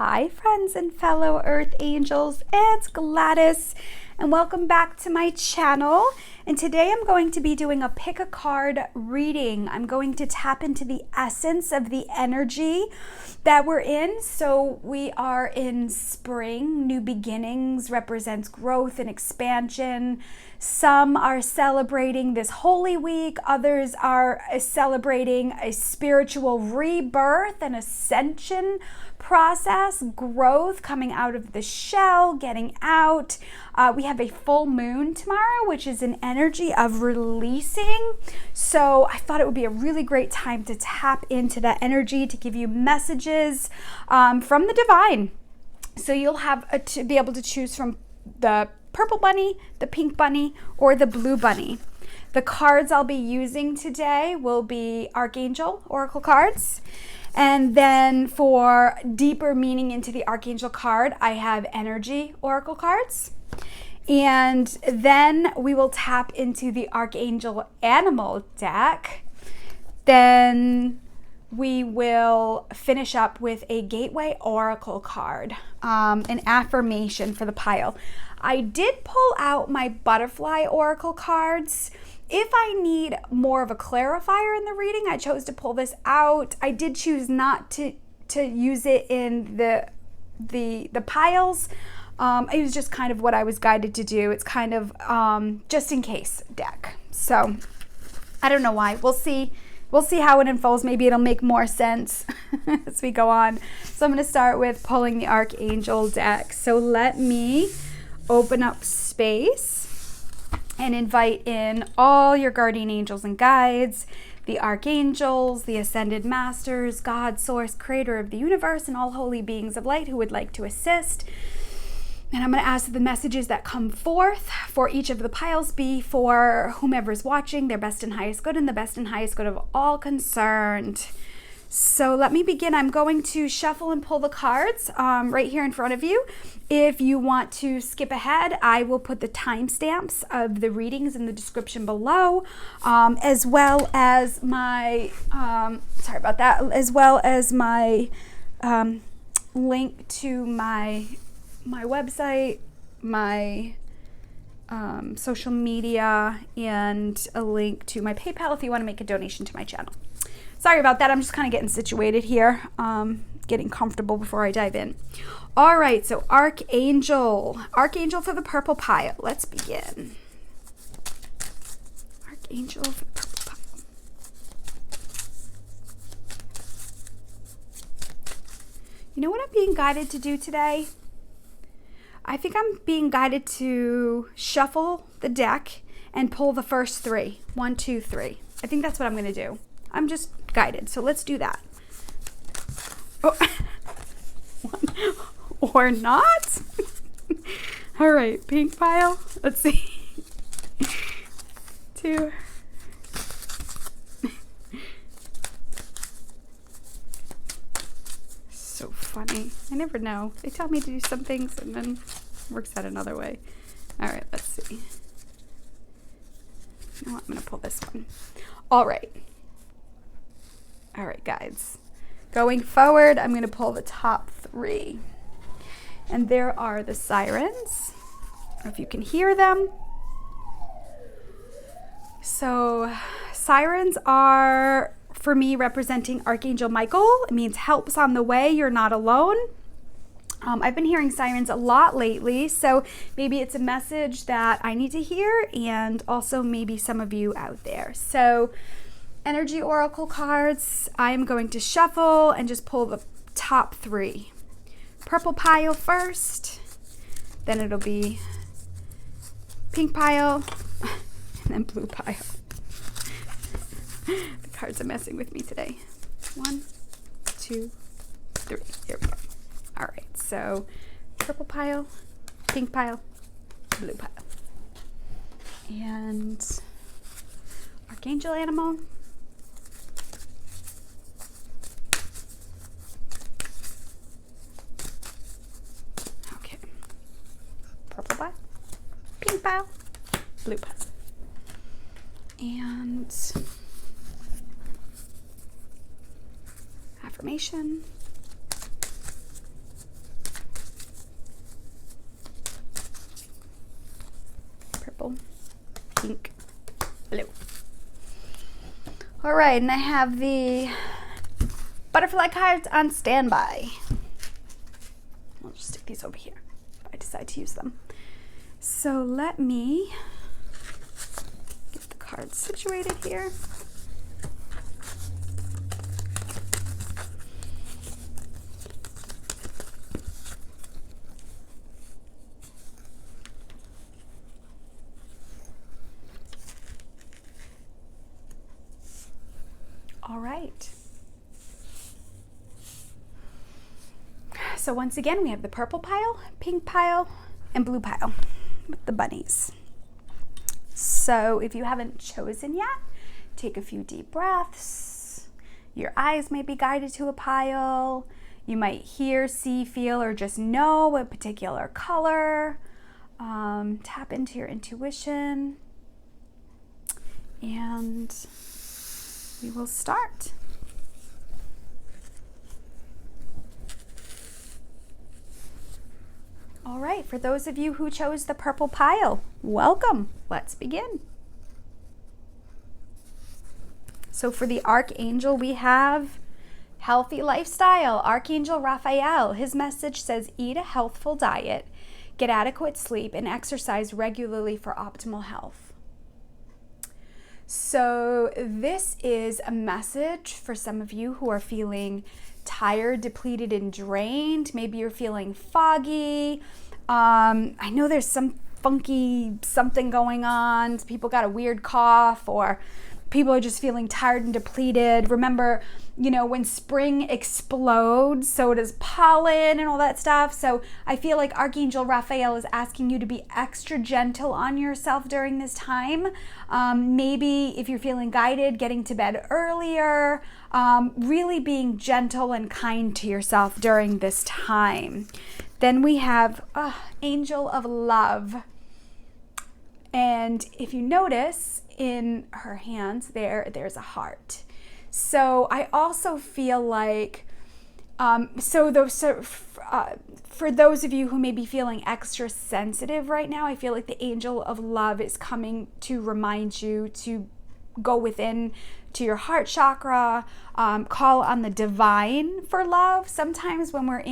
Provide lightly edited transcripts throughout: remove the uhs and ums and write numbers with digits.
Hi friends and fellow earth angels, it's Gladys and welcome back to my channel. And today I'm going to be doing a pick a card reading. I'm going to tap into the essence of the energy that we're in. So we are in spring, new beginnings represents growth and expansion. Some are celebrating this Holy Week, others are celebrating a spiritual rebirth and ascension process, growth, coming out of the shell, getting out. We have a full moon tomorrow, which is an energy of releasing. So I thought it would be a really great time to tap into that energy to give you messages from the divine. So you'll have to be able to choose from the purple bunny, the pink bunny, or the blue bunny. The cards I'll be using today will be Archangel Oracle cards. And then for deeper meaning into the Archangel card, I have Energy Oracle cards. And then we will tap into the Archangel Animal deck. Then we will finish up with a Gateway Oracle card, an affirmation for the pile. I did pull out my Butterfly Oracle cards. If I need more of a clarifier in the reading, I chose to pull this out. I did choose not to use it in the piles. It was just kind of what I was guided to do. It's kind of just in case deck. So I don't know why. We'll see. We'll see how it unfolds. Maybe it'll make more sense as we go on. So I'm going to start with pulling the Archangel deck. So let me open up space and invite in all your guardian angels and guides, the archangels, the ascended masters, God, source, creator of the universe, and all holy beings of light who would like to assist. And I'm going to ask that the messages that come forth for each of the piles be for whomever's watching, their best and highest good, and the best and highest good of all concerned. So let me begin. I'm going to shuffle and pull the cards right here in front of you. If you want to skip ahead, I will put the timestamps of the readings in the description below, as well as my, as well as my link to my website, my social media, and a link to my PayPal if you want to make a donation to my channel. Sorry about that. I'm just kind of getting situated here, getting comfortable before I dive in. All right, so Archangel for the purple pile. Let's begin. Archangel for the purple pile. You know what I'm being guided to do today? I think I'm being guided to shuffle the deck and pull the first three. 1, 2, 3. I think that's what I'm going to do. I'm just guided, so let's do that. Oh. Or not. All right, pink pile. Let's see. 2. So funny. I never know. They tell me to do some things and then it works out another way. All right, let's see. You know what? I'm going to pull this one. All right. All right, guys. Going forward, I'm going to pull the top 3. And there are the sirens. I don't know if you can hear them. So sirens are, for me, representing Archangel Michael. It means help's on the way. You're not alone. I've been hearing sirens a lot lately, so maybe it's a message that I need to hear, and also maybe some of you out there. So Energy Oracle cards, I'm going to shuffle and just pull the top 3. Purple pile first, then it'll be pink pile, and then blue pile. The cards are messing with me today. 1, 2, 3. Here we go. All right, so purple pile, pink pile, blue pile. And Archangel Animal. Purple pile, pink pile, blue pile. And affirmation. purple, pink, blue. All right, and I have the butterfly cards on standby. I'll just stick these over here if I decide to use them. So let me get the cards situated here. All right. So once again, we have the purple pile, pink pile, and blue pile with the bunnies. So if you haven't chosen yet, take a few deep breaths. Your eyes may be guided to a pile. You might hear, see, feel, or just know a particular color. Tap into your intuition. And we will start. All right, for those of you who chose the purple pile, welcome. Let's begin. So for the Archangel, we have healthy lifestyle. Archangel Raphael, his message says, eat a healthful diet, get adequate sleep, and exercise regularly for optimal health. So this is a message for some of you who are feeling tired, depleted, and drained. Maybe you're feeling foggy. I know there's some funky something going on. People got a weird cough, or people are just feeling tired and depleted. Remember, when spring explodes, so does pollen and all that stuff. So I feel like Archangel Raphael is asking you to be extra gentle on yourself during this time. Maybe if you're feeling guided, getting to bed earlier, really being gentle and kind to yourself during this time. Then we have Angel of Love. And if you notice in her hands there's a heart. So I also feel like, for those of you who may be feeling extra sensitive right now, I feel like the Angel of Love is coming to remind you to go within to your heart chakra, call on the divine for love. Sometimes when we're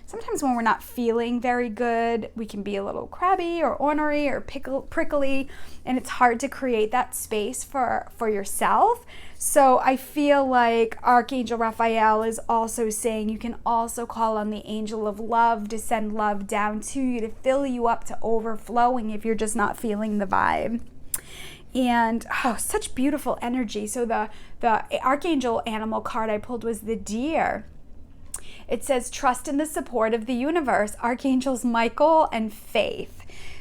sometimes when we're not feeling very good, we can be a little crabby or ornery or prickly, and it's hard to create that space for yourself. So I feel like Archangel Raphael is also saying you can also call on the Angel of Love to send love down to you, to fill you up to overflowing if you're just not feeling the vibe. And such beautiful energy. So the Archangel animal card I pulled was the deer. It says, trust in the support of the universe, Archangels Michael and Faith.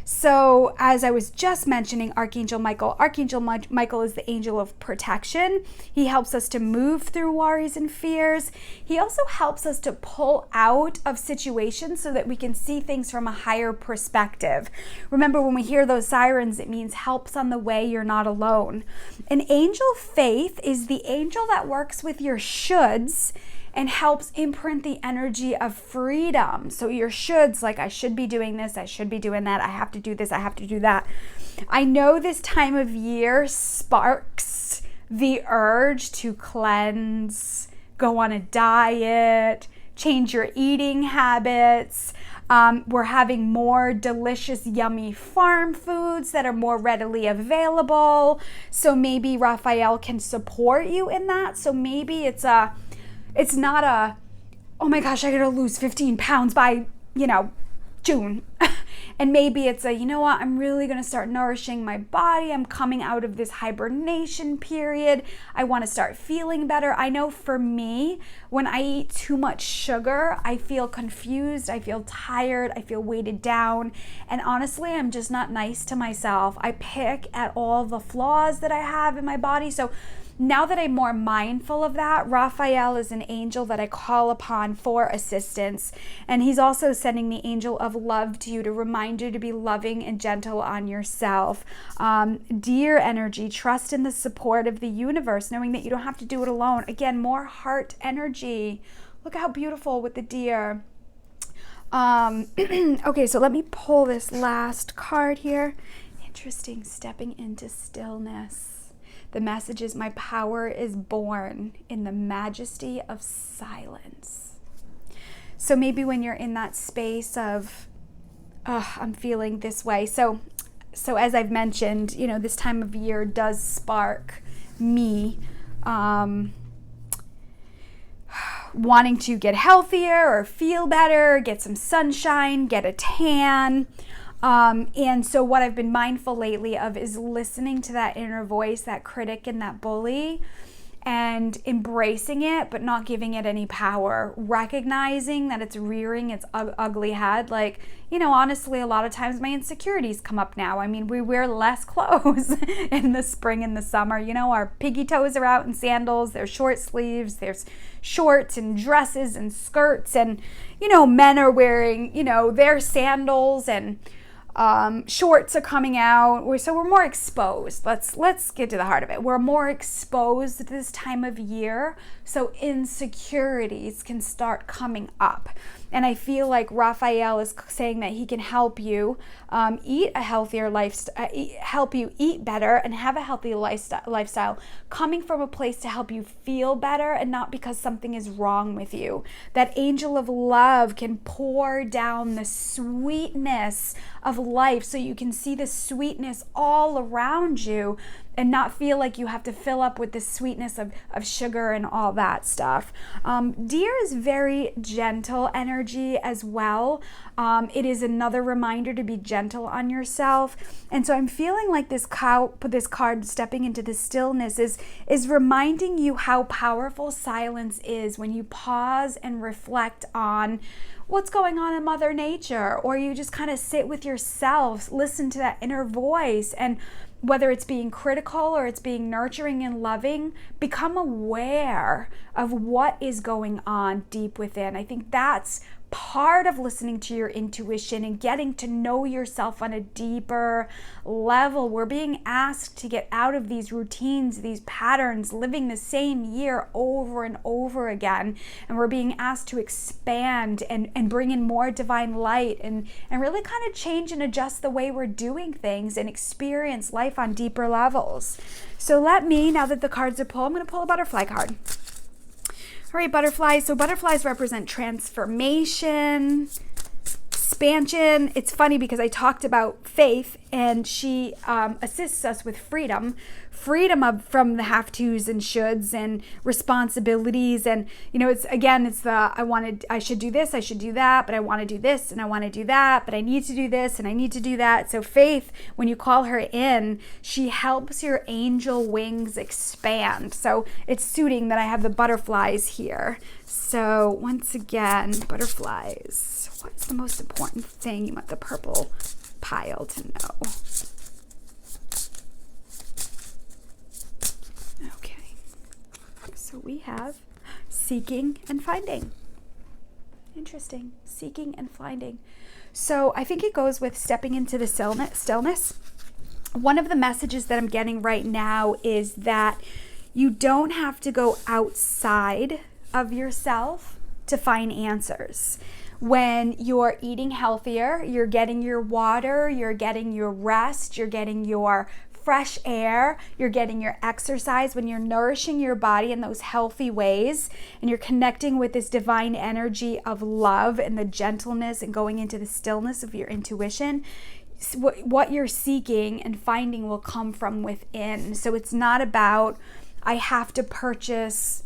So as I was just mentioning, Archangel Michael is the angel of protection. He helps us to move through worries and fears. He also helps us to pull out of situations so that we can see things from a higher perspective. Remember, when we hear those sirens, it means help's on the way, you're not alone. An angel Faith is the angel that works with your shoulds and helps imprint the energy of freedom. So your shoulds, like I should be doing this, I should be doing that, I have to do this, I have to do that. I know this time of year sparks the urge to cleanse, go on a diet, change your eating habits. We're having more delicious, yummy farm foods that are more readily available. So maybe Raphael can support you in that. So maybe it's not a, oh my gosh, I gotta lose 15 pounds by, June. And maybe it's a, I'm really gonna start nourishing my body. I'm coming out of this hibernation period. I wanna start feeling better. I know for me, when I eat too much sugar, I feel confused, I feel tired, I feel weighted down. And honestly, I'm just not nice to myself. I pick at all the flaws that I have in my body. So now that I'm more mindful of that, Raphael is an angel that I call upon for assistance. And he's also sending the angel of love to you to remind you to be loving and gentle on yourself. Deer energy, trust in the support of the universe, knowing that you don't have to do it alone. Again, more heart energy. Look how beautiful with the deer. Okay, so let me pull this last card here Interesting. Stepping into stillness. The message is, my power is born in the majesty of silence. So maybe when you're in that space of, oh, I'm feeling this way. So as I've mentioned, this time of year does spark me wanting to get healthier or feel better, get some sunshine, get a tan. And so what I've been mindful lately of is listening to that inner voice, that critic and that bully, and embracing it, but not giving it any power, recognizing that it's rearing its ugly head. Like, honestly, a lot of times my insecurities come up now. I mean, we wear less clothes in the spring and the summer. Our piggy toes are out in sandals, there's short sleeves, there's shorts and dresses and skirts, and, men are wearing, their sandals, and shorts are coming out. So we're more exposed. Let's get to the heart of it. We're more exposed this time of year, so insecurities can start coming up. And I feel like Raphael is saying that he can help you eat a healthier lifestyle, help you eat better and have a healthy lifestyle, coming from a place to help you feel better and not because something is wrong with you. That angel of love can pour down the sweetness of life so you can see the sweetness all around you and not feel like you have to fill up with the sweetness of sugar and all that stuff. Deer is very gentle energy as well. It is another reminder to be gentle on yourself. And so I'm feeling like this card, stepping into the stillness, is reminding you how powerful silence is when you pause and reflect on what's going on in Mother Nature, or you just kind of sit with yourself, listen to that inner voice, and whether it's being critical or it's being nurturing and loving, become aware of what is going on deep within. I think that's part of listening to your intuition and getting to know yourself on a deeper level. We're being asked to get out of these routines, these patterns, living the same year over and over again. And we're being asked to expand and bring in more divine light and really kind of change and adjust the way we're doing things and experience life on deeper levels. So now that the cards are pulled, I'm going to pull a butterfly card. All right, butterflies. So butterflies represent transformation, expansion. It's funny because I talked about Faith, and she assists us with freedom from the have-tos and shoulds and responsibilities. And I should do this, I should do that, but I want to do this and I want to do that, but I need to do this and I need to do that. So Faith, when you call her in, she helps your angel wings expand. So it's suiting that I have the butterflies here. So once again, butterflies. What's the most important thing you want the purple pile to know? Okay, so we have seeking and finding. Interesting, seeking and finding. So I think it goes with stepping into the stillness. One of the messages that I'm getting right now is that you don't have to go outside of yourself to find answers. When you're eating healthier, you're getting your water, you're getting your rest, you're getting your fresh air, you're getting your exercise, when you're nourishing your body in those healthy ways and you're connecting with this divine energy of love and the gentleness and going into the stillness of your intuition, what you're seeking and finding will come from within. So it's not about, I have to purchase,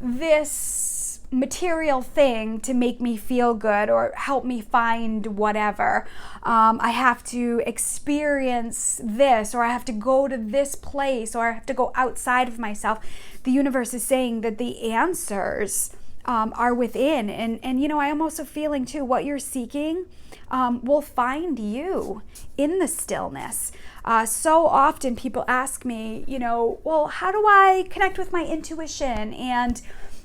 this material thing to make me feel good or help me find whatever. I have to experience this, or I have to go to this place, or I have to go outside of myself. The universe is saying that the answers are within. And I am also feeling too, what you're seeking will find you in the stillness. So often people ask me, well, how do I connect with my intuition? And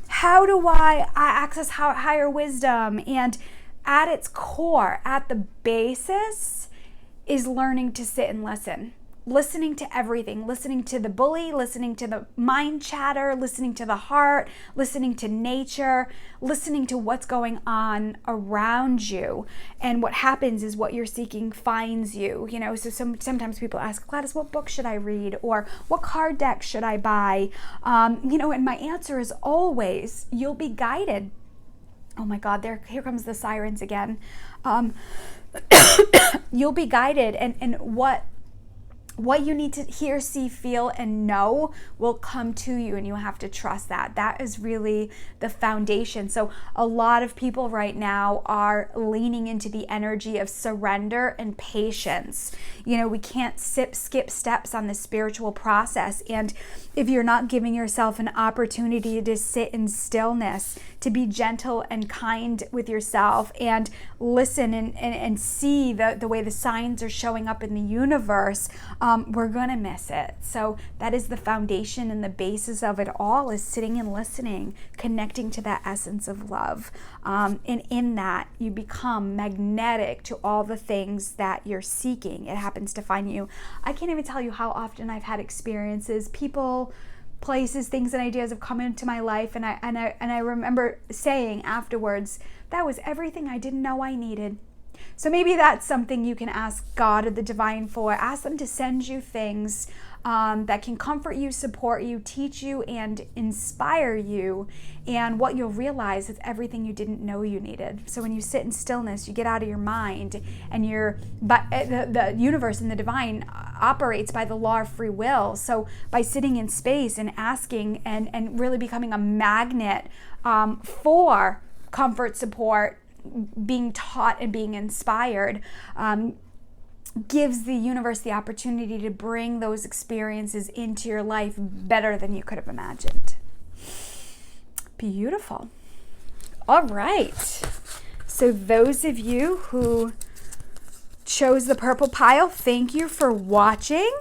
how do I access higher wisdom? And at its core, at the basis, is learning to sit and listen. listening to everything, listening to the bully, listening to the mind chatter, listening to the heart, listening to nature, listening to what's going on around you. And what happens is what you're seeking finds you. So sometimes people ask, Gladys, what book should I read? Or what card deck should I buy? And my answer is always, you'll be guided. Oh my God, here comes the sirens again. You'll be guided, and what you need to hear, see, feel, and know will come to you, and you have to trust that. That is really the foundation. So a lot of people right now are leaning into the energy of surrender and patience. We can't skip steps on the spiritual process. And if you're not giving yourself an opportunity to sit in stillness, to be gentle and kind with yourself and listen and see the way the signs are showing up in the universe, we're going to miss it. So that is the foundation and the basis of it all, is sitting and listening, connecting to that essence of love. And in that, you become magnetic to all the things that you're seeking. It happens to find you. I can't even tell you how often I've had experiences, people, places, things and ideas have come into my life, and I remember saying afterwards, that was everything I didn't know I needed. So maybe that's something you can ask God or the divine for. Ask them to send you things that can comfort you, support you, teach you, and inspire you. And what you'll realize is everything you didn't know you needed. So when you sit in stillness, you get out of your mind, and the universe and the divine operates by the law of free will. So by sitting in space and asking and really becoming a magnet for comfort, support, being taught and being inspired, gives the universe the opportunity to bring those experiences into your life better than you could have imagined. Beautiful. All right. So those of you who chose the purple pile, thank you for watching.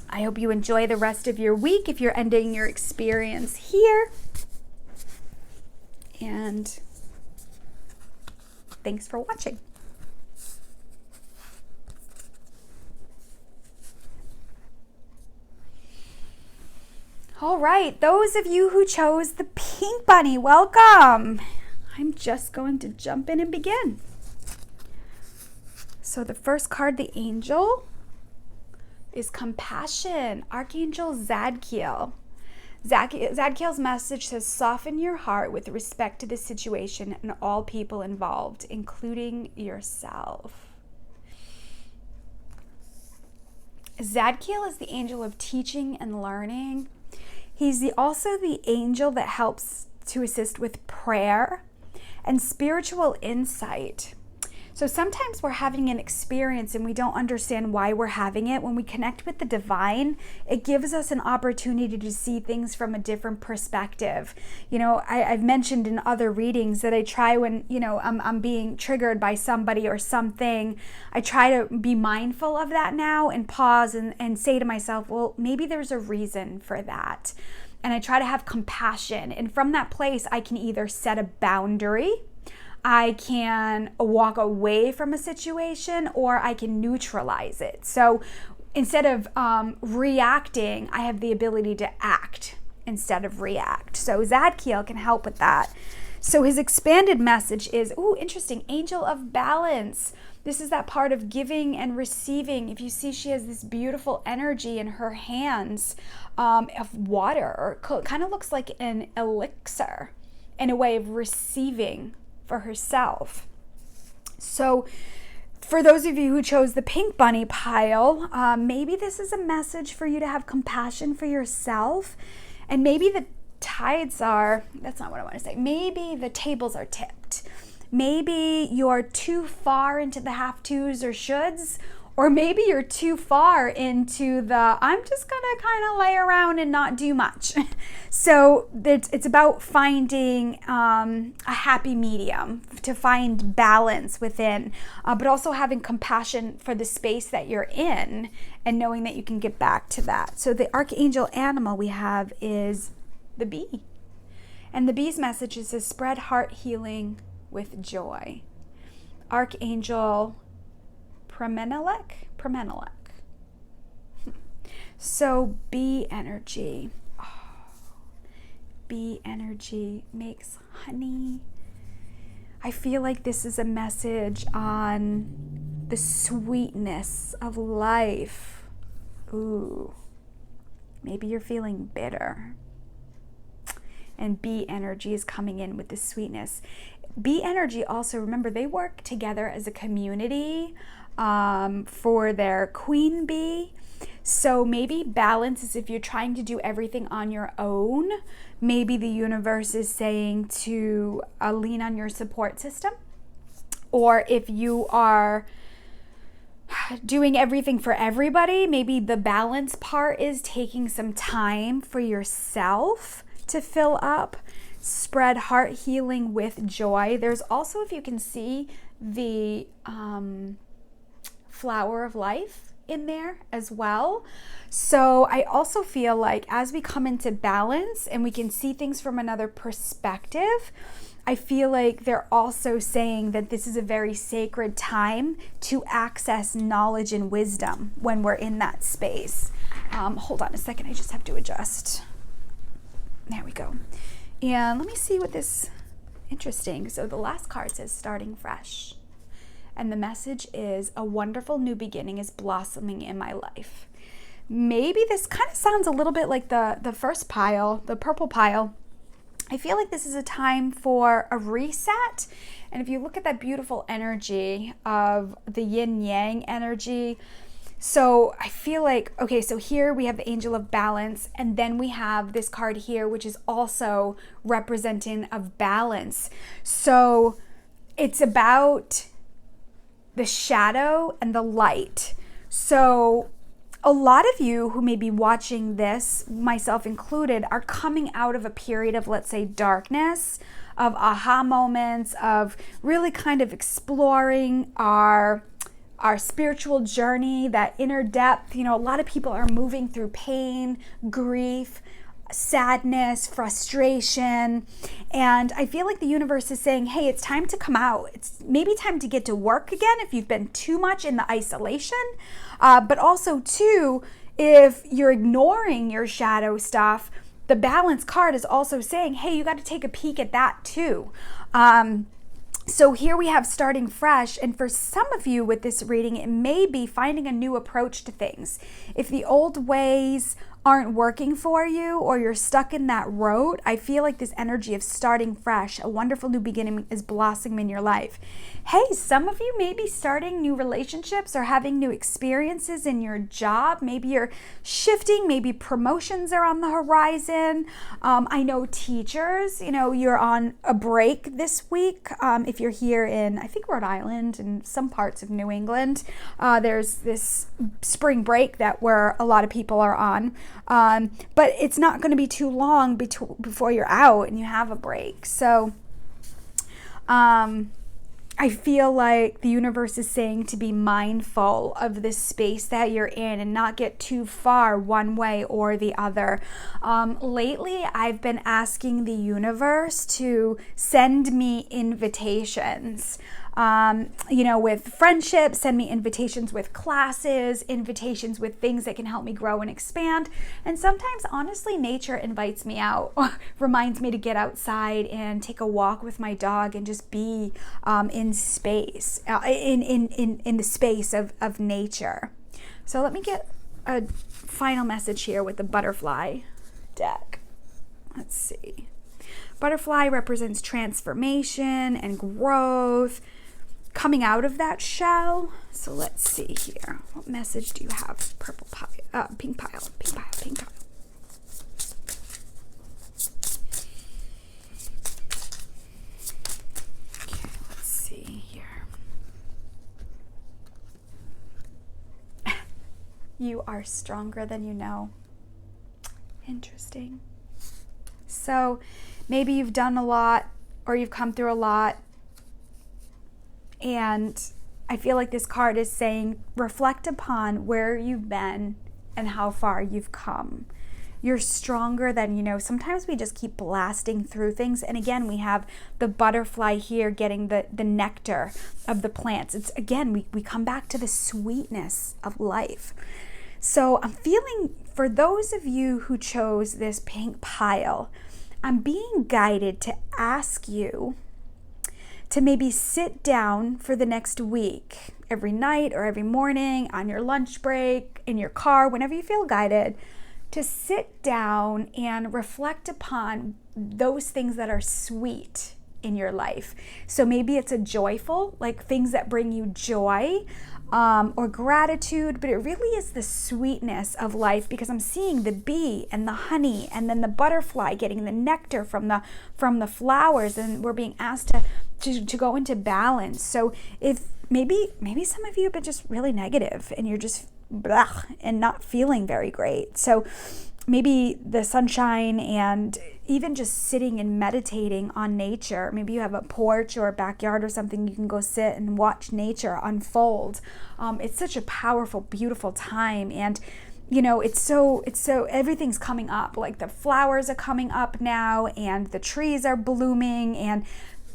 I hope you enjoy the rest of your week if you're ending your experience here. And thanks for watching. All right, those of you who chose the pink bunny, welcome. I'm just going to jump in and begin. So the first card, the angel, is compassion, Archangel Zadkiel. Zadkiel's message says, soften your heart with respect to the situation and all people involved, including yourself. Zadkiel is the angel of teaching and learning. He's also the angel that helps to assist with prayer and spiritual insight. So sometimes we're having an experience and we don't understand why we're having it. When we connect with the divine, it gives us an opportunity to see things from a different perspective. I've mentioned in other readings that I try when, I'm being triggered by somebody or something, I try to be mindful of that now and pause and say to myself, well, maybe there's a reason for that. And I try to have compassion. And from that place, I can either set a boundary, I can walk away from a situation, or I can neutralize it. So instead of reacting, I have the ability to act instead of react. So Zadkiel can help with that. So his expanded message is, interesting, angel of balance. This is that part of giving and receiving. If you see, she has this beautiful energy in her hands of water, or kind of looks like an elixir in a way of receiving for herself. So for those of you who chose the pink bunny pile, maybe this is a message for you to have compassion for yourself, and maybe the tides are, that's not what I want to say, maybe the tables are tipped. Maybe you're too far into the have-tos or shoulds, or maybe you're too far into the, I'm just going to kind of lay around and not do much. So it's about finding a happy medium, to find balance within, but also having compassion for the space that you're in and knowing that you can get back to that. So the archangel animal we have is the bee. And the bee's message is to spread heart healing with joy. Archangel Premenelek. So bee energy. Bee energy makes honey. I feel like this is a message on the sweetness of life. Ooh, maybe you're feeling bitter. And bee energy is coming in with the sweetness. Bee energy also, remember, they work together as a community for their queen bee. So maybe balance is if you're trying to do everything on your own, maybe the universe is saying to lean on your support system. Or if you are doing everything for everybody, maybe the balance part is taking some time for yourself to fill up. Spread heart healing with joy. There's also, if you can see, the flower of life in there as well. So I also feel like as we come into balance and we can see things from another perspective, I feel like they're also saying that this is a very sacred time to access knowledge and wisdom when we're in that space. Hold on a second, I just have to adjust. There we go. And let me see what this, interesting. So the last card says starting fresh. And the message is a wonderful new beginning is blossoming in my life. Maybe this kind of sounds a little bit like the first pile, the purple pile. I feel like this is a time for a reset. And if you look at that beautiful energy of the yin yang energy, so I feel like, okay, so here we have the angel of balance, and then we have this card here, which is also representing of balance. So it's about the shadow and the light. So a lot of you who may be watching this, myself included, are coming out of a period of, let's say, darkness, of aha moments, of really kind of exploring our spiritual journey, that inner depth. You know, a lot of people are moving through pain, grief, sadness, frustration. And I feel like the universe is saying, hey, it's time to come out. It's maybe time to get to work again if you've been too much in the isolation. But also, too, if you're ignoring your shadow stuff, the balance card is also saying, hey, you got to take a peek at that, too. So here we have starting fresh, and for some of you with this reading, it may be finding a new approach to things. If the old ways aren't working for you or you're stuck in that road, I feel like this energy of starting fresh, a wonderful new beginning is blossoming in your life. Hey, some of you may be starting new relationships or having new experiences in your job. Maybe you're shifting, maybe promotions are on the horizon. I know teachers, you know, you're on a break this week. If you're here in, I think, Rhode Island and some parts of New England, there's this spring break that where a lot of people are on. But it's not going to be too long before you're out and you have a break. So I feel like the universe is saying to be mindful of the space that you're in and not get too far one way or the other. Lately, I've been asking the universe to send me invitations. You know, with friendships, send me invitations with classes, invitations with things that can help me grow and expand. And sometimes, honestly, nature invites me out, reminds me to get outside and take a walk with my dog and just be in space, in the space of nature. So let me get a final message here with the butterfly deck. Let's see. Butterfly represents transformation and growth, coming out of that shell. So let's see here. What message do you have? Purple pile, pink pile, pink pile, pink pile. Okay, let's see here. You are stronger than you know. Interesting. So maybe you've done a lot or you've come through a lot, and I feel like this card is saying reflect upon where you've been and how far you've come. You're stronger than you know. Sometimes we just keep blasting through things, and again, we have the butterfly here getting the nectar of the plants. It's again, we come back to the sweetness of life. So I'm feeling, for those of you who chose this pink pile, I'm being guided to ask you to maybe sit down for the next week, every night or every morning, on your lunch break, in your car, whenever you feel guided, to sit down and reflect upon those things that are sweet in your life. So maybe it's a joyful, like things that bring you joy, or gratitude, but it really is the sweetness of life, because I'm seeing the bee and the honey and then the butterfly getting the nectar from the flowers, and we're being asked to go into balance. So if maybe some of you have been just really negative and you're just blah and not feeling very great. So maybe the sunshine and even just sitting and meditating on nature. Maybe you have a porch or a backyard or something you can go sit and watch nature unfold. It's such a powerful, beautiful time. And it's so everything's coming up. Like the flowers are coming up now and the trees are blooming, and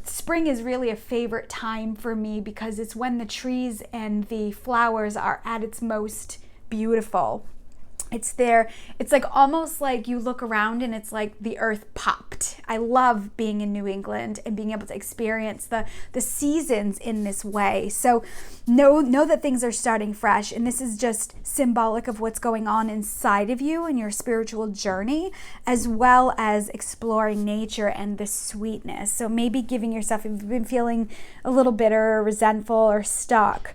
spring is really a favorite time for me because it's when the trees and the flowers are at its most beautiful. It's there. It's like almost like you look around and it's like the earth popped. I love being in New England and being able to experience the seasons in this way. So know that things are starting fresh, and this is just symbolic of what's going on inside of you and your spiritual journey, as well as exploring nature and the sweetness. So maybe giving yourself, if you've been feeling a little bitter or resentful or stuck,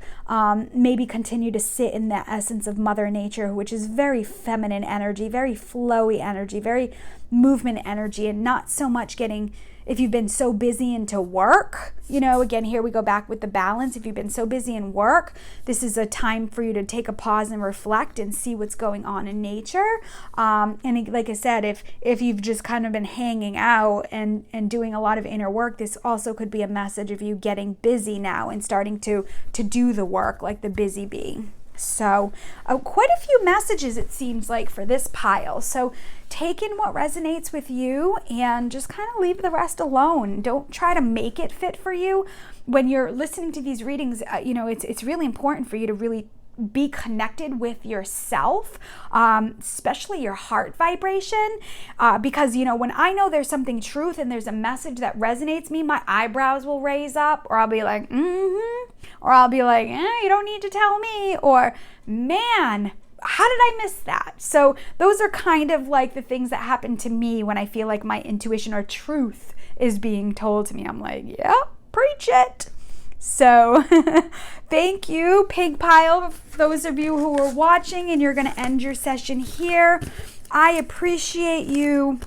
maybe continue to sit in the essence of Mother Nature, which is very feminine energy, very flowy energy, very movement energy, and not so much getting, if you've been so busy into work, again, here we go back with the balance. If you've been so busy in work, this is a time for you to take a pause and reflect and see what's going on in nature. And like I said, if you've just kind of been hanging out and doing a lot of inner work, this also could be a message of you getting busy now and starting to do the work like the busy bee. So quite a few messages, it seems like, for this pile. So take in what resonates with you and just kind of leave the rest alone. Don't try to make it fit for you. When you're listening to these readings, it's really important for you to really be connected with yourself, especially your heart vibration, because when I know there's something truth and there's a message that resonates me, my eyebrows will raise up, or I'll be like, or I'll be like, you don't need to tell me, or man, how did I miss that? So those are kind of like the things that happen to me when I feel like my intuition or truth is being told to me. I'm like, yeah, preach it. So thank you, Pink Pile, for those of you who are watching, and you're going to end your session here. I appreciate you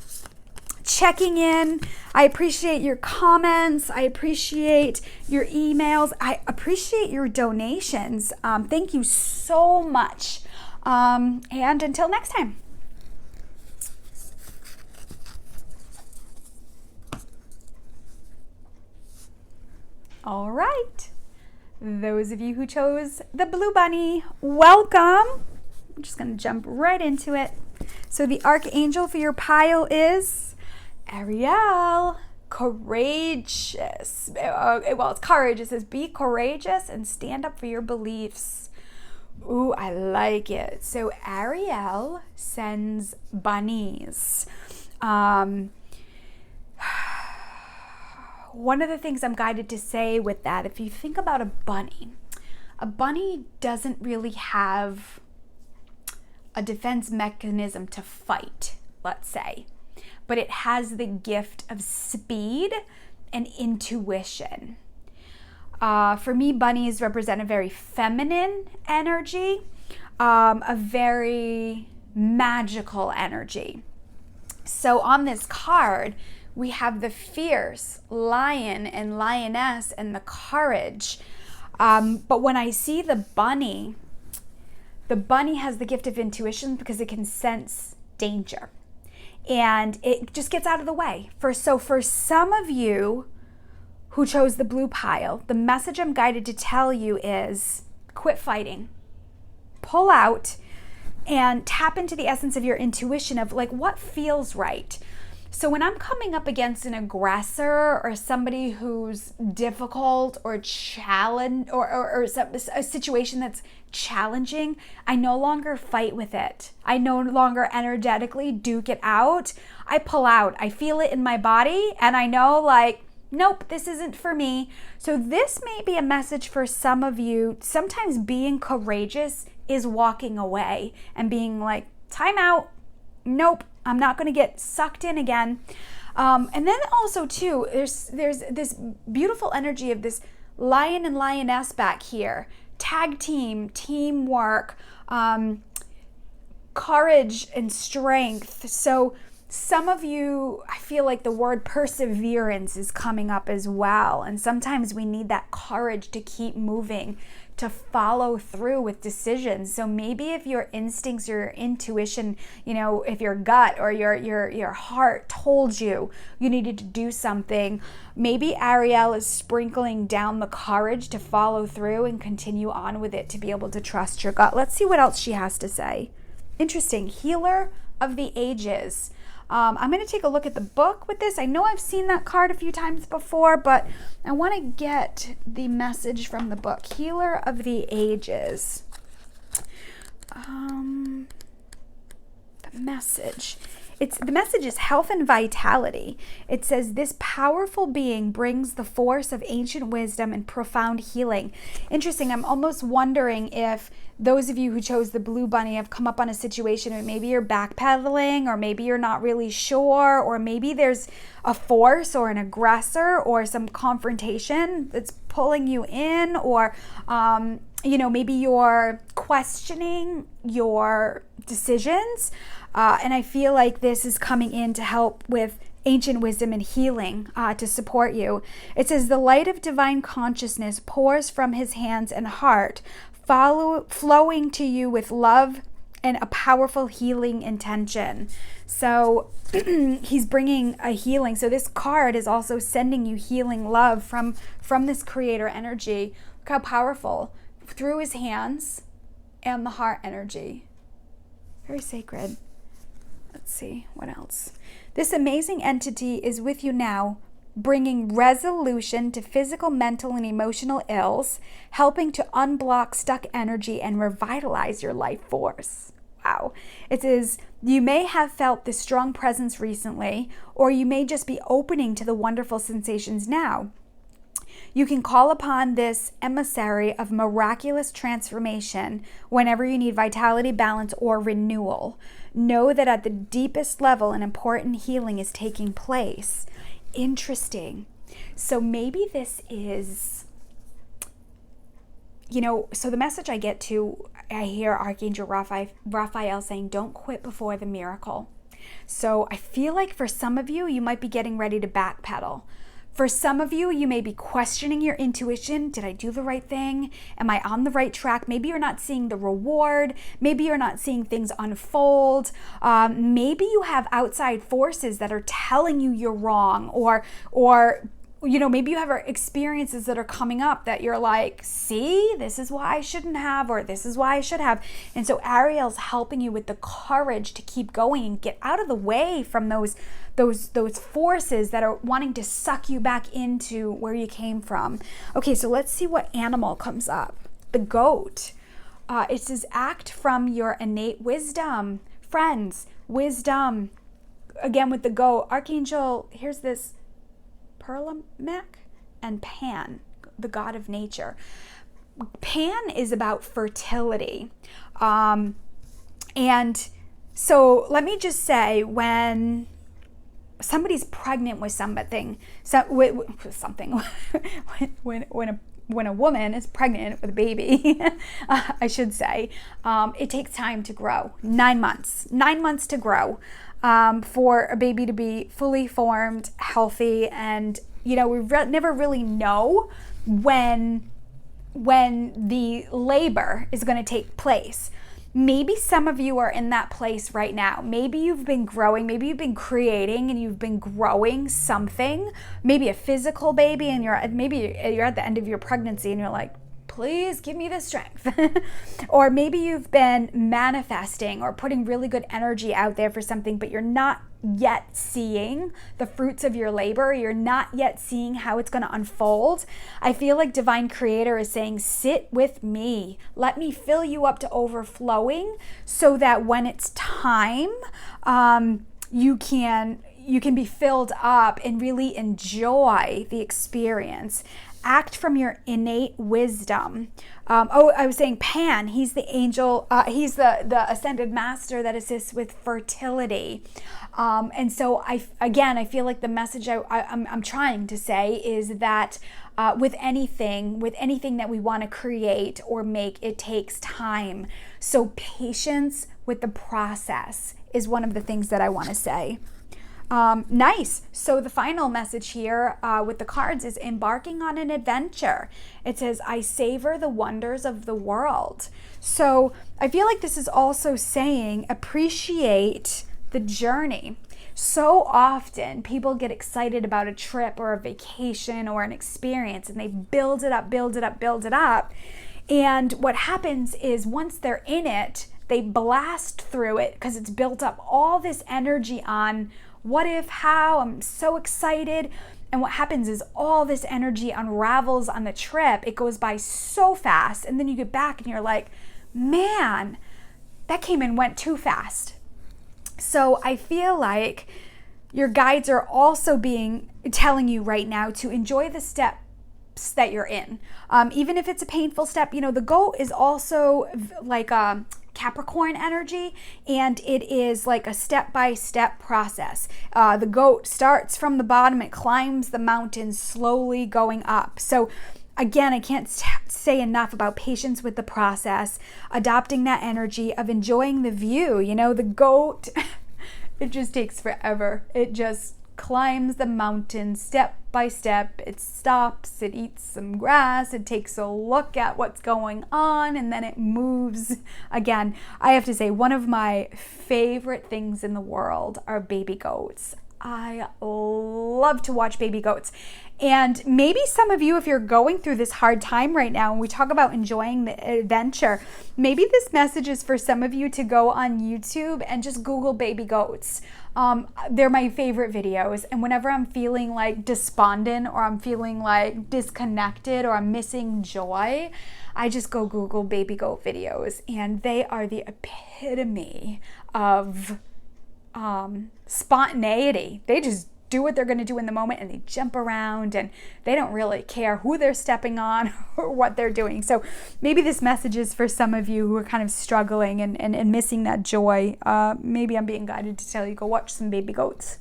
checking in. I appreciate your comments. I appreciate your emails. I appreciate your donations. Thank you so much. And until next time. All right, those of you who chose the blue bunny, welcome. I'm just going to jump right into it. So the archangel for your pile is Ariel, courageous. Well, it's courage. It says be courageous and stand up for your beliefs. Ooh, I like it. So Ariel sends bunnies. One of the things I'm guided to say with that, if you think about a bunny doesn't really have a defense mechanism to fight, let's say, but it has the gift of speed and intuition. For me, bunnies represent a very feminine energy, a very magical energy. So on this card, we have the fierce lion and lioness and the courage. But when I see the bunny has the gift of intuition because it can sense danger. And it just gets out of the way. For some of you who chose the blue pile, the message I'm guided to tell you is quit fighting. Pull out and tap into the essence of your intuition of like what feels right. So when I'm coming up against an aggressor or somebody who's difficult or challenge or a situation that's challenging, I no longer fight with it. I no longer energetically duke it out. I pull out. I feel it in my body and I know like, nope, this isn't for me. So this may be a message for some of you. Sometimes being courageous is walking away and being like, time out. Nope, I'm not going to get sucked in again. And then also too, there's this beautiful energy of this lion and lioness back here. Tag team, teamwork, courage and strength. So some of you, I feel like the word perseverance is coming up as well. And sometimes we need that courage to keep moving, to follow through with decisions. So maybe if your instincts or your intuition, if your gut or your heart told you needed to do something, maybe Ariel is sprinkling down the courage to follow through and continue on with it, to be able to trust your gut. Let's see what else she has to say. Interesting. Healer of the Ages. I'm going to take a look at the book with this. I know I've seen that card a few times before, but I want to get the message from the book. Healer of the Ages. The message. The message is health and vitality. It says, this powerful being brings the force of ancient wisdom and profound healing. Interesting. I'm almost wondering if those of you who chose the blue bunny have come up on a situation where maybe you're backpedaling, or maybe you're not really sure, or maybe there's a force or an aggressor or some confrontation that's pulling you in, or maybe you're questioning your decisions. And I feel like this is coming in to help with ancient wisdom and healing, to support you. It says, the light of divine consciousness pours from his hands and heart, flowing to you with love and a powerful healing intention. So he's bringing a healing. So this card is also sending you healing love from this creator energy. Look how powerful. Through his hands and the heart energy. Very sacred. Let's see, what else? This amazing entity is with you now, bringing resolution to physical, mental, and emotional ills, helping to unblock stuck energy and revitalize your life force. Wow. It says, you may have felt this strong presence recently, or you may just be opening to the wonderful sensations now. You can call upon this emissary of miraculous transformation whenever you need vitality, balance, or renewal. Know that at the deepest level, an important healing is taking place. Interesting. So maybe this is, so the message I get to, I hear Archangel Raphael saying, don't quit before the miracle. So I feel like for some of you, you might be getting ready to backpedal. For some of you, you may be questioning your intuition. Did I do the right thing? Am I on the right track? Maybe you're not seeing the reward. Maybe you're not seeing things unfold. Maybe you have outside forces that are telling you you're wrong, or maybe you have experiences that are coming up that you're like, see, this is why I shouldn't have, or this is why I should have. And so Ariel's helping you with the courage to keep going and get out of the way from those forces that are wanting to suck you back into where you came from. Okay, so let's see what animal comes up. The goat. It says, act from your innate wisdom. Friends, wisdom. Again, with the goat, Archangel, here's this Perlamech and Pan, the god of nature. Pan is about fertility. And so let me just say, when somebody's pregnant with something, when a woman is pregnant with a baby, I should say, it takes time to grow. 9 months to grow. For a baby to be fully formed, healthy, and we never really know when the labor is going to take place. Maybe some of you are in that place right now. Maybe you've been growing, maybe you've been creating and you've been growing something, maybe a physical baby, and you're at the end of your pregnancy and you're like, please give me the strength. Or maybe you've been manifesting or putting really good energy out there for something, but you're not yet seeing the fruits of your labor. You're not yet seeing how it's going to unfold. I feel like Divine Creator is saying, sit with me. Let me fill you up to overflowing so that when it's time, you can be filled up and really enjoy the experience. Act from your innate wisdom. I was saying Pan, he's the angel, he's the ascended master that assists with fertility. And so I feel like the message I'm trying to say is that with anything that we want to create or make, it takes time. So patience with the process is one of the things that I want to say. Nice. So the final message here with the cards is embarking on an adventure. It says, I savor the wonders of the world. So I feel like this is also saying appreciate the journey. So often people get excited about a trip or a vacation or an experience and they build it up. And what happens is once they're in it, they blast through it because it's built up all this energy on what if, how, I'm so excited. And what happens is all this energy unravels on the trip. It goes by so fast. And then you get back and you're like, man, that came and went too fast. So I feel like your guides are also telling you right now to enjoy the steps that you're in. Even if it's a painful step, the goat is also like a Capricorn energy, and it is like a step-by-step process. The goat starts from the bottom, it climbs the mountain slowly going up. So again, I can't say enough about patience with the process, adopting that energy of enjoying the view. The goat, it just takes forever. It just climbs the mountain step by step. It stops, it eats some grass, it takes a look at what's going on, and then it moves again. I have to say, one of my favorite things in the world are baby goats. I love to watch baby goats. And maybe some of you, if you're going through this hard time right now, and we talk about enjoying the adventure, maybe this message is for some of you to go on YouTube and just Google baby goats. They're my favorite videos. And whenever I'm feeling like despondent or I'm feeling like disconnected or I'm missing joy, I just go Google baby goat videos. And they are the epitome of spontaneity. They just do what they're going to do in the moment, and they jump around and they don't really care who they're stepping on or what they're doing. So maybe this message is for some of you who are kind of struggling and missing that joy. Maybe I'm being guided to tell you, go watch some baby goats.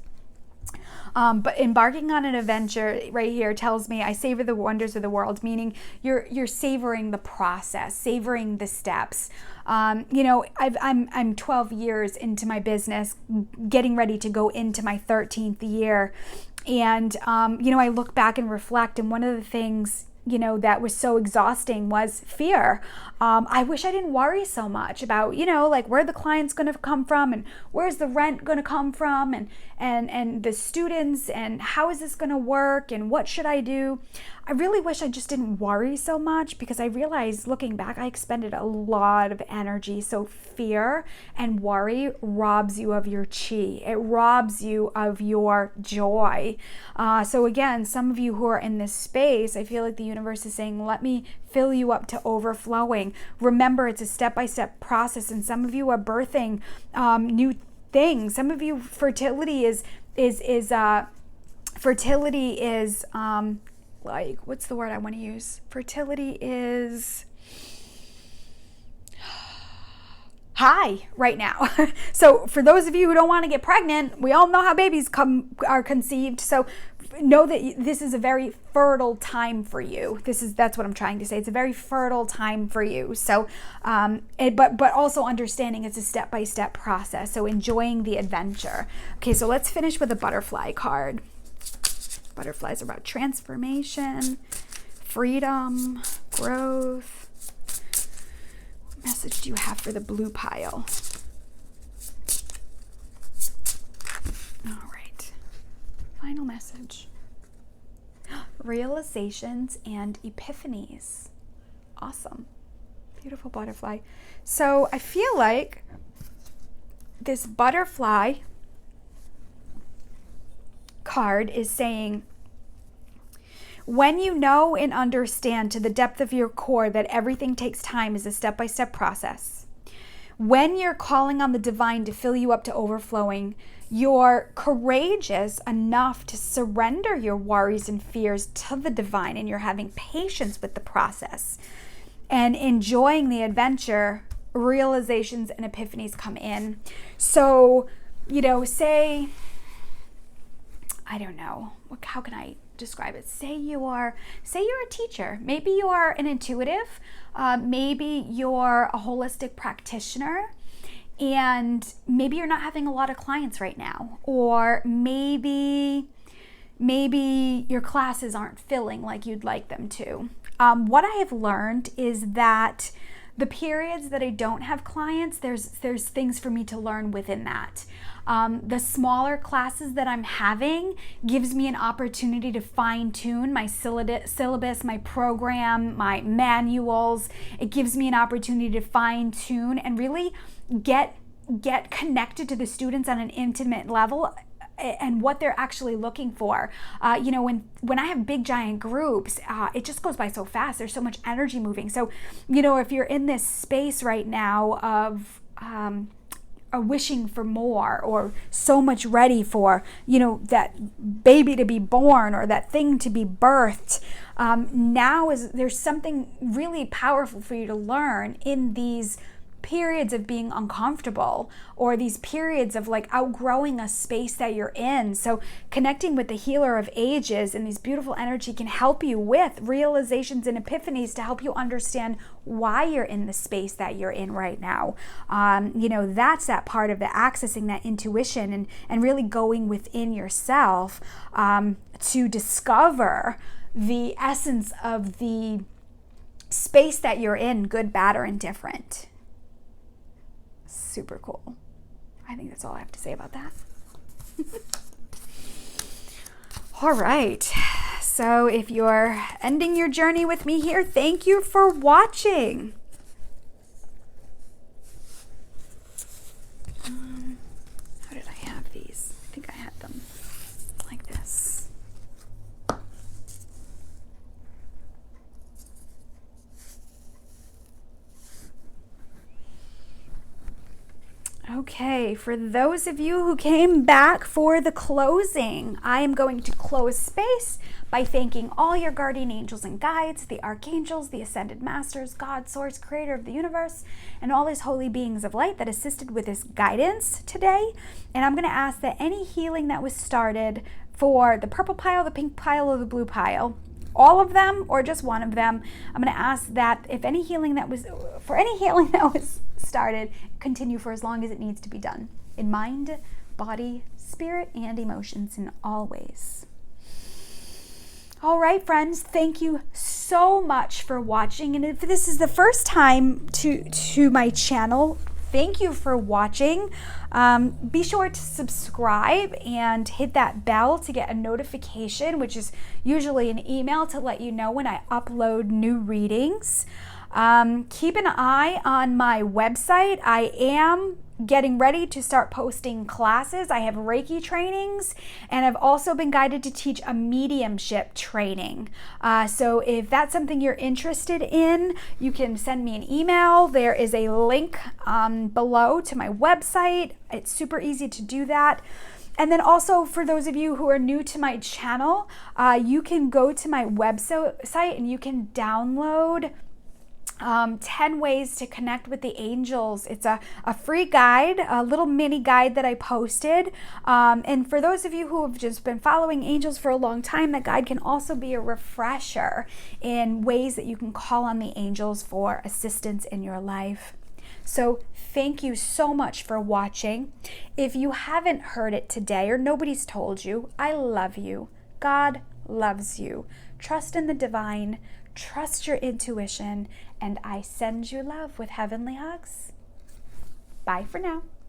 But embarking on an adventure right here tells me I savor the wonders of the world, meaning you're savoring the process, savoring the steps. I'm 12 years into my business, getting ready to go into my 13th year. And, I look back and reflect, and one of the things that was so exhausting was fear. I wish I didn't worry so much about, like where the client's going to come from and where's the rent going to come from and the students and how is this going to work and what should I do? I really wish I just didn't worry so much, because I realized looking back, I expended a lot of energy. So fear and worry robs you of your chi. It robs you of your joy. So again, some of you who are in this space, I feel like the universe is saying, let me fill you up to overflowing. Remember, it's a step-by-step process, and some of you are birthing new things. Some of you, fertility is like, what's the word I want to use? Fertility is high right now. So for those of you who don't want to get pregnant, we all know how babies are conceived. So know that this is a very fertile time for you. That's what I'm trying to say. It's a very fertile time for you. So, but also understanding it's a step-by-step process. So enjoying the adventure. Okay, so let's finish with a butterfly card. Butterflies are about transformation, freedom, growth. What message do you have for the blue pile? All right. Final message. Realizations and epiphanies. Awesome. Beautiful butterfly. So I feel like this butterfly card is saying, when you know and understand to the depth of your core that everything takes time is a step-by-step process, when you're calling on the divine to fill you up to overflowing, you're courageous enough to surrender your worries and fears to the divine, and you're having patience with the process and enjoying the adventure, realizations and epiphanies come in. So, say, I don't know, how can I describe it? Say you're a teacher. Maybe you are an intuitive. Maybe you're a holistic practitioner, and maybe you're not having a lot of clients right now, or maybe your classes aren't filling like you'd like them to. What I have learned is that the periods that I don't have clients, there's things for me to learn within that. The smaller classes that I'm having gives me an opportunity to fine tune my syllabus, my program, my manuals. It gives me an opportunity to fine tune and really get connected to the students on an intimate level and what they're actually looking for. When I have big giant groups, it just goes by so fast. There's so much energy moving. So, if you're in this space right now of wishing for more, or so much ready for, that baby to be born or that thing to be birthed, there's something really powerful for you to learn in these periods of being uncomfortable, or these periods of like outgrowing a space that you're in. So connecting with the healer of ages and these beautiful energy can help you with realizations and epiphanies to help you understand why you're in the space that you're in right now. That's that part of the accessing that intuition and really going within yourself to discover the essence of the space that you're in, good, bad, or indifferent. Super cool. I think that's all I have to say about that. All right. So if you're ending your journey with me here, thank you for watching. How did I have these? I think I had them like this. Okay, for those of you who came back for the closing, I am going to close space by thanking all your guardian angels and guides, the archangels, the ascended masters, God, source, creator of the universe, and all his holy beings of light that assisted with this guidance today. And I'm going to ask that any healing that was started for the purple pile, the pink pile, or the blue pile, all of them or just one of them, I'm going to ask that if any healing that was started, continue for as long as it needs to be done, in mind, body, spirit, and emotions, in all ways. All right, friends, thank you so much for watching. And if this is the first time to my channel, thank you for watching. Be sure to subscribe and hit that bell to get a notification, which is usually an email to let you know when I upload new readings. Keep an eye on my website. I am getting ready to start posting classes. I have Reiki trainings, and I've also been guided to teach a mediumship training. So if that's something you're interested in, you can send me an email. There is a link below to my website. It's super easy to do that. And then also, for those of you who are new to my channel, you can go to my website and you can download 10 ways to connect with the angels. It's a free guide, a little mini guide that I posted. And for those of you who have just been following angels for a long time, that guide can also be a refresher in ways that you can call on the angels for assistance in your life. So thank you so much for watching. If you haven't heard it today or nobody's told you, I love you. God loves you. Trust in the divine. Trust your intuition, and I send you love with heavenly hugs. Bye for now.